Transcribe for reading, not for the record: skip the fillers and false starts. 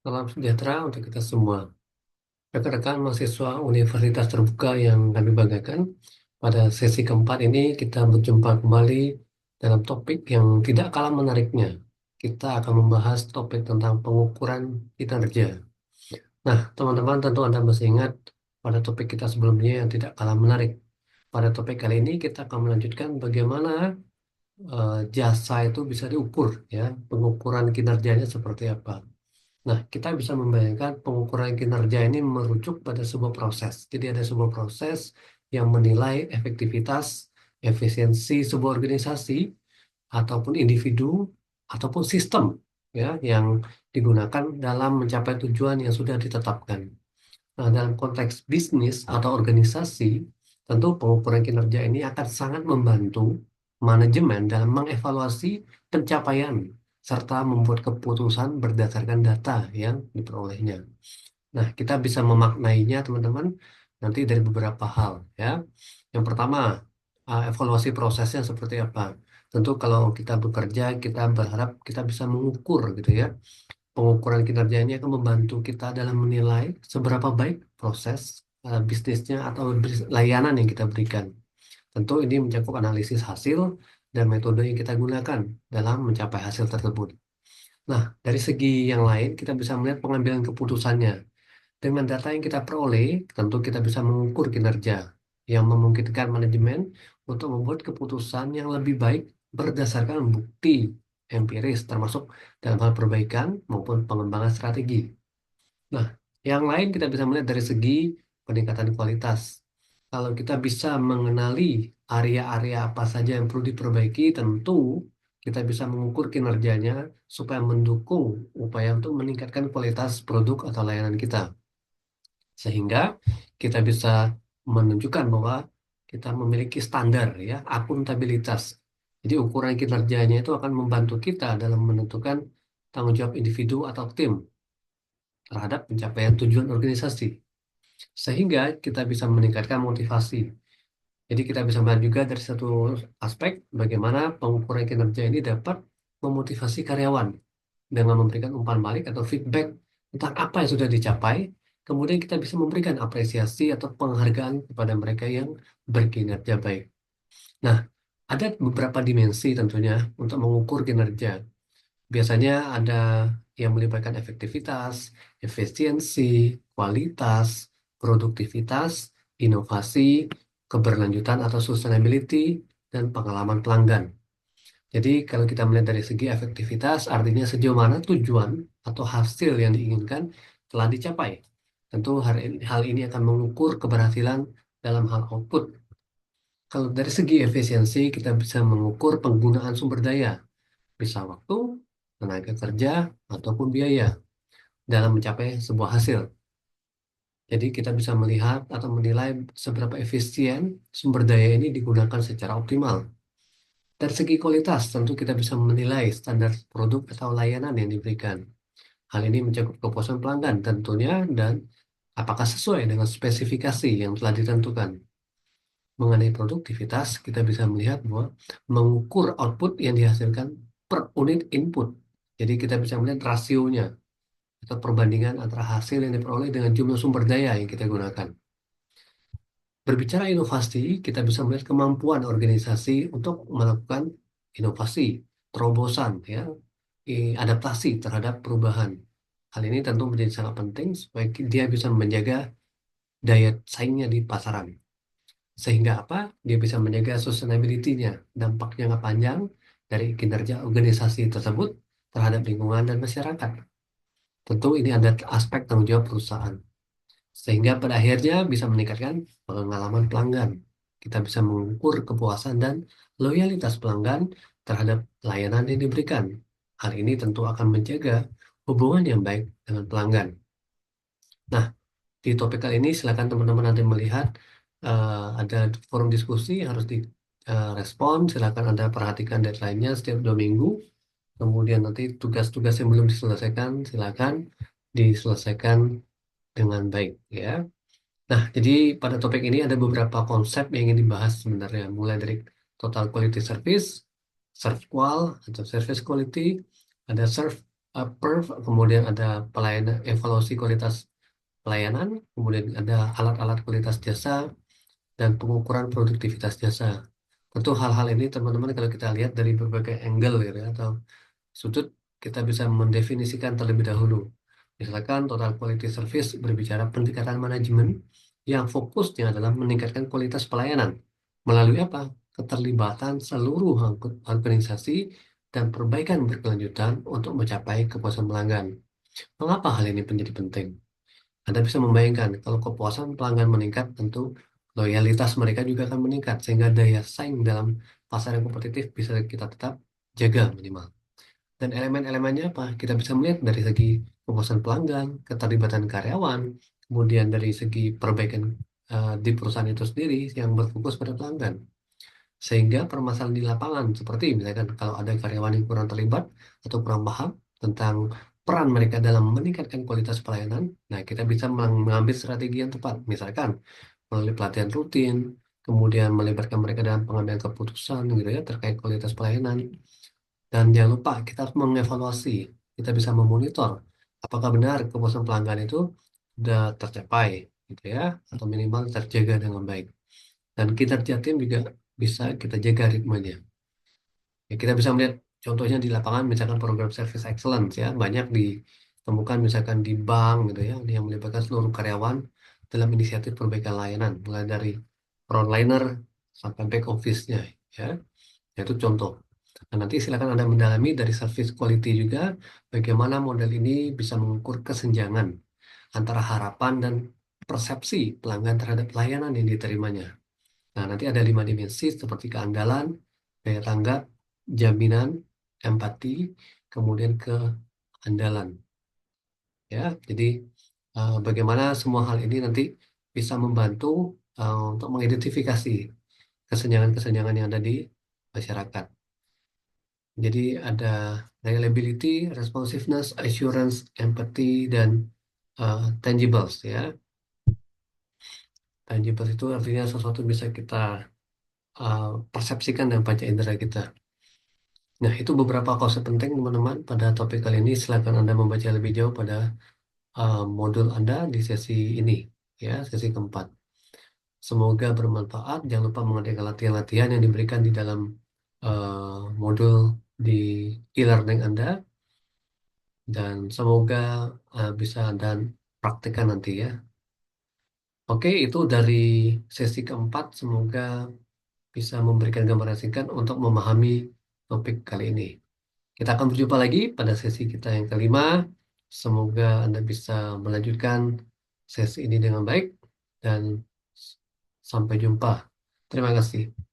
Salam sejahtera untuk kita semua. Rekan-rekan mahasiswa Universitas Terbuka yang kami banggakan, pada sesi keempat ini kita berjumpa kembali dalam topik yang tidak kalah menariknya. Kita akan membahas topik tentang pengukuran kinerja. Nah, teman-teman tentu Anda masih ingat pada topik kita sebelumnya yang tidak kalah menarik. Pada topik kali ini kita akan melanjutkan bagaimana jasa itu bisa diukur, ya, pengukuran kinerjanya seperti apa. Nah, kita bisa membayangkan pengukuran kinerja ini merujuk pada sebuah proses. Jadi ada sebuah proses yang menilai efektivitas, efisiensi sebuah organisasi ataupun individu ataupun sistem, ya, yang digunakan dalam mencapai tujuan yang sudah ditetapkan. Nah, dalam konteks bisnis atau organisasi, tentu pengukuran kinerja ini akan sangat membantu manajemen dalam mengevaluasi pencapaian serta membuat keputusan berdasarkan data yang diperolehnya. Nah, kita bisa memaknainya, teman-teman, nanti dari beberapa hal, ya. Yang pertama, evaluasi prosesnya seperti apa. Tentu kalau kita bekerja, kita berharap kita bisa mengukur, gitu ya. Pengukuran kinerja ini akan membantu kita dalam menilai seberapa baik proses bisnisnya atau layanan yang kita berikan. Tentu ini mencakup analisis hasil dan metode yang kita gunakan dalam mencapai hasil tersebut. Nah, dari segi yang lain, kita bisa melihat pengambilan keputusannya. Dengan data yang kita peroleh, tentu kita bisa mengukur kinerja yang memungkinkan manajemen untuk membuat keputusan yang lebih baik berdasarkan bukti empiris, termasuk dalam hal perbaikan maupun pengembangan strategi. Nah, yang lain kita bisa melihat dari segi peningkatan kualitas. Kalau kita bisa mengenali area-area apa saja yang perlu diperbaiki, tentu kita bisa mengukur kinerjanya supaya mendukung upaya untuk meningkatkan kualitas produk atau layanan kita. Sehingga kita bisa menunjukkan bahwa kita memiliki standar, ya, akuntabilitas. Jadi ukuran kinerjanya itu akan membantu kita dalam menentukan tanggung jawab individu atau tim terhadap pencapaian tujuan organisasi. Sehingga kita bisa meningkatkan motivasi. Jadi kita bisa melihat juga dari satu aspek bagaimana pengukuran kinerja ini dapat memotivasi karyawan dengan memberikan umpan balik atau feedback tentang apa yang sudah dicapai. Kemudian kita bisa memberikan apresiasi atau penghargaan kepada mereka yang berkinerja baik. Nah, ada beberapa dimensi tentunya untuk mengukur kinerja. Biasanya ada yang melibatkan efektivitas, efisiensi, kualitas, produktivitas, inovasi, keberlanjutan atau sustainability, dan pengalaman pelanggan. Jadi kalau kita melihat dari segi efektivitas, artinya sejauh mana tujuan atau hasil yang diinginkan telah dicapai. Tentu hal ini akan mengukur keberhasilan dalam hal output. Kalau dari segi efisiensi, kita bisa mengukur penggunaan sumber daya, bisa waktu, tenaga kerja, ataupun biaya dalam mencapai sebuah hasil. Jadi kita bisa melihat atau menilai seberapa efisien sumber daya ini digunakan secara optimal. Dari segi kualitas, tentu kita bisa menilai standar produk atau layanan yang diberikan. Hal ini mencakup kepuasan pelanggan tentunya dan apakah sesuai dengan spesifikasi yang telah ditentukan. Mengenai produktivitas, kita bisa melihat bahwa mengukur output yang dihasilkan per unit input. Jadi kita bisa melihat rasionya atau perbandingan antara hasil yang diperoleh dengan jumlah sumber daya yang kita gunakan. Berbicara inovasi, kita bisa melihat kemampuan organisasi untuk melakukan inovasi, terobosan, ya, adaptasi terhadap perubahan. Hal ini tentu menjadi sangat penting supaya dia bisa menjaga daya saingnya di pasaran. Sehingga apa? Dia bisa menjaga sustainability-nya, dampak jangka panjang dari kinerja organisasi tersebut terhadap lingkungan dan masyarakat. Tentu ini ada aspek tanggung jawab perusahaan. Sehingga pada akhirnya bisa meningkatkan pengalaman pelanggan. Kita bisa mengukur kepuasan dan loyalitas pelanggan terhadap layanan yang diberikan. Hal ini tentu akan menjaga hubungan yang baik dengan pelanggan. Nah, di topik kali ini silakan teman-teman nanti melihat ada forum diskusi yang harus direspon. Silakan Anda perhatikan deadline-nya setiap 2 minggu. Kemudian nanti tugas-tugas yang belum diselesaikan silakan diselesaikan dengan baik, ya. Nah, jadi pada topik ini ada beberapa konsep yang ingin dibahas sebenarnya, mulai dari total quality service, serve qual atau service quality, ada serve PERF, kemudian ada pelayanan evaluasi kualitas pelayanan, kemudian ada alat-alat kualitas jasa, dan pengukuran produktivitas jasa. Tentu hal-hal ini teman-teman kalau kita lihat dari berbagai angle gitu ya, atau sudut, kita bisa mendefinisikan terlebih dahulu. Misalkan total quality service berbicara peningkatan manajemen yang fokusnya adalah meningkatkan kualitas pelayanan. Melalui apa? Keterlibatan seluruh organisasi dan perbaikan berkelanjutan untuk mencapai kepuasan pelanggan. Mengapa hal ini menjadi penting? Anda bisa membayangkan kalau kepuasan pelanggan meningkat, tentu loyalitas mereka juga akan meningkat, sehingga daya saing dalam pasar yang kompetitif bisa kita tetap jaga minimal. Dan elemen-elemennya apa? Kita bisa melihat dari segi kepuasan pelanggan, keterlibatan karyawan, kemudian dari segi perbaikan di perusahaan itu sendiri yang berfokus pada pelanggan. Sehingga permasalahan di lapangan, seperti misalkan kalau ada karyawan yang kurang terlibat atau kurang paham tentang peran mereka dalam meningkatkan kualitas pelayanan, nah kita bisa mengambil strategi yang tepat. Misalkan melalui pelatihan rutin, kemudian melibatkan mereka dalam pengambilan keputusan gitu ya terkait kualitas pelayanan. Dan jangan lupa kita harus mengevaluasi, kita bisa memonitor apakah benar kepuasan pelanggan itu sudah tercapai gitu ya, atau minimal terjaga dengan baik. Dan kinerja tim juga bisa kita jaga ritmenya. Ya, kita bisa melihat contohnya di lapangan, misalkan program service excellence ya, banyak ditemukan misalkan di bank gitu ya, yang melibatkan seluruh karyawan dalam inisiatif perbaikan layanan, mulai dari frontliner sampai back office-nya ya. Itu contoh. Nah, nanti silakan Anda mendalami dari service quality juga, bagaimana model ini bisa mengukur kesenjangan antara harapan dan persepsi pelanggan terhadap layanan yang diterimanya. Nah, nanti ada 5 dimensi seperti keandalan, daya tanggap, jaminan, empati, kemudian keandalan. Ya, jadi bagaimana semua hal ini nanti bisa membantu untuk mengidentifikasi kesenjangan-kesenjangan yang ada di masyarakat. Jadi ada reliability, responsiveness, assurance, empathy, dan tangibles ya. Tangibles itu artinya sesuatu bisa kita persepsikan dan panca indera kita. Nah, itu beberapa konsep penting teman-teman pada topik kali ini. Silakan Anda membaca lebih jauh pada modul Anda di sesi ini, ya, sesi keempat. Semoga bermanfaat. Jangan lupa mengadakan latihan-latihan yang diberikan di dalam modul di e-learning Anda, dan semoga bisa Anda praktekkan nanti ya. Oke, itu dari sesi keempat. Semoga bisa memberikan gambaran singkat untuk memahami topik kali ini. Kita akan berjumpa lagi pada sesi kita yang kelima. Semoga Anda bisa melanjutkan sesi ini dengan baik dan sampai jumpa. Terima kasih.